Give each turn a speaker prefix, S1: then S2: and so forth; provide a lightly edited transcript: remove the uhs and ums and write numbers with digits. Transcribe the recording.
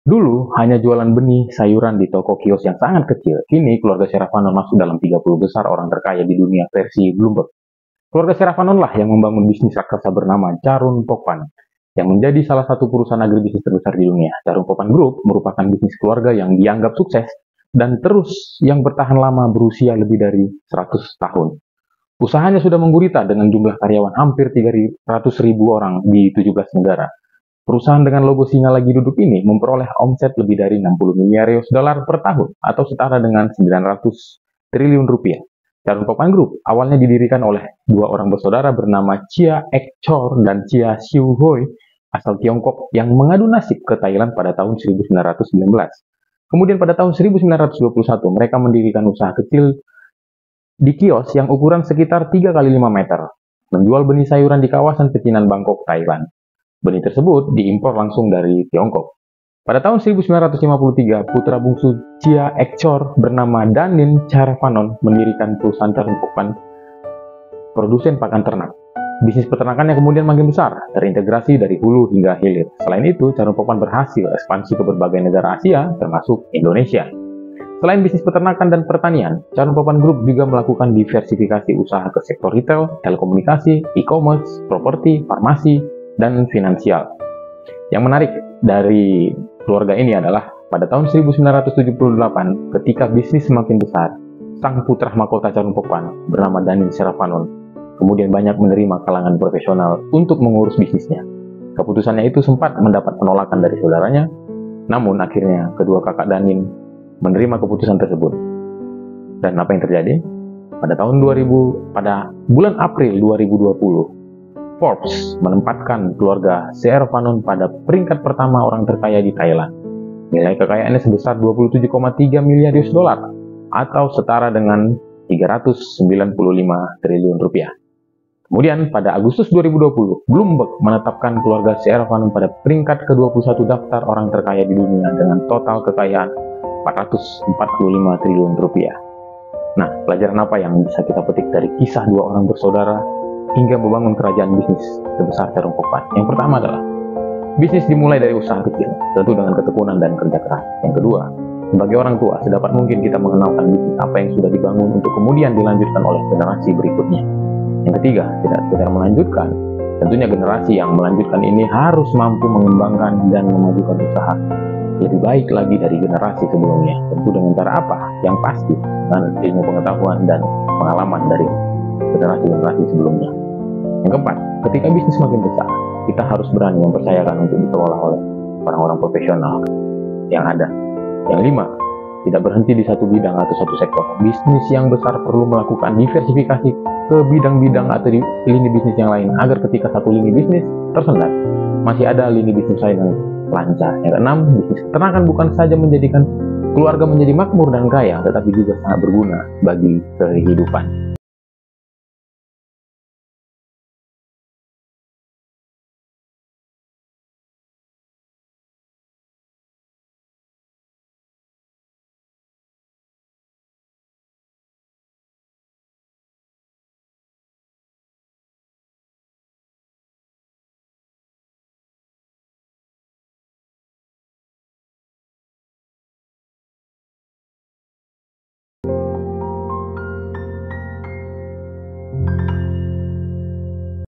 S1: Dulu hanya jualan benih sayuran di toko kios yang sangat kecil. Kini keluarga Serravanon masuk dalam 30 besar orang terkaya di dunia versi Bloomberg. Keluarga Serravanon lah yang membangun bisnis raksasa bernama Charun Pokpan, yang menjadi salah satu perusahaan agribisnis terbesar di dunia. Charun Pokpan Group merupakan bisnis keluarga yang dianggap sukses dan terus yang bertahan lama berusia lebih dari 100 tahun. Usahanya sudah menggurita dengan jumlah karyawan hampir 300.000 orang di 17 negara. Perusahaan dengan logo singa lagi duduk ini memperoleh omset lebih dari 60 miliar US dollar per tahun atau setara dengan 900 triliun rupiah. Charun Pokpan Group awalnya didirikan oleh dua orang bersaudara bernama Chia Ek Chor dan Chia Siu Hoi asal Tiongkok yang mengadu nasib ke Thailand pada tahun 1919. Kemudian pada tahun 1921 mereka mendirikan usaha kecil di kios yang ukuran sekitar 3 kali 5 meter, menjual benih sayuran di kawasan pecinan Bangkok, Thailand. Benih tersebut diimpor langsung dari Tiongkok. Pada tahun 1953, putra bungsu Chia Ek Chor bernama Danin Serravanon mendirikan perusahaan Charun Pokpan, produsen pakan ternak. Bisnis peternakannya kemudian makin besar, terintegrasi dari hulu hingga hilir. Selain itu, Charun Pokpan berhasil ekspansi ke berbagai negara Asia, termasuk Indonesia. Selain bisnis peternakan dan pertanian, Charun Pokpan Group juga melakukan diversifikasi usaha ke sektor retail, telekomunikasi, e-commerce, properti, farmasi, dan finansial. Yang menarik dari keluarga ini adalah pada tahun 1978 ketika bisnis semakin besar, sang putra mahkota Charun Pokpan bernama Danin Serravanon kemudian banyak menerima kalangan profesional untuk mengurus bisnisnya. Keputusannya itu sempat mendapat penolakan dari saudaranya, namun akhirnya kedua kakak Danin menerima keputusan tersebut. Dan apa yang terjadi? Pada bulan April 2020, Forbes menempatkan keluarga Serravanon pada peringkat pertama orang terkaya di Thailand. Nilai kekayaannya sebesar 27,3 miliar US dollar atau setara dengan 395 triliun rupiah. Kemudian pada Agustus 2020, Bloomberg menetapkan keluarga Serravanon pada peringkat ke-21 daftar orang terkaya di dunia dengan total kekayaan 445 triliun rupiah. Nah, pelajaran apa yang bisa kita petik dari kisah dua orang bersaudara hingga membangun kerajaan bisnis sebesar Charun Pokpan? Yang pertama adalah, bisnis dimulai dari usaha kecil, tentu dengan ketekunan dan kerja keras. Yang kedua, sebagai orang tua, sedapat mungkin kita mengenalkan bisnis apa yang sudah dibangun untuk kemudian dilanjutkan oleh generasi berikutnya. Yang ketiga, tidak sekedar melanjutkan, tentunya generasi yang melanjutkan ini harus mampu mengembangkan dan memajukan usaha lebih baik lagi dari generasi sebelumnya. Tentu dengan cara apa? Yang pasti, dengan ilmu pengetahuan dan pengalaman dari generasi-generasi sebelumnya. Yang keempat, ketika bisnis semakin besar, kita harus berani mempercayakan untuk dikelola oleh orang-orang profesional yang ada. Yang lima, tidak berhenti di satu bidang atau satu sektor. Bisnis yang besar perlu melakukan diversifikasi ke bidang-bidang atau di lini bisnis yang lain, agar ketika satu lini bisnis tersendat, masih ada lini bisnis lain yang lancar. Yang keenam, bisnis peternakan bukan saja menjadikan keluarga menjadi makmur dan kaya, tetapi juga sangat berguna bagi kehidupan.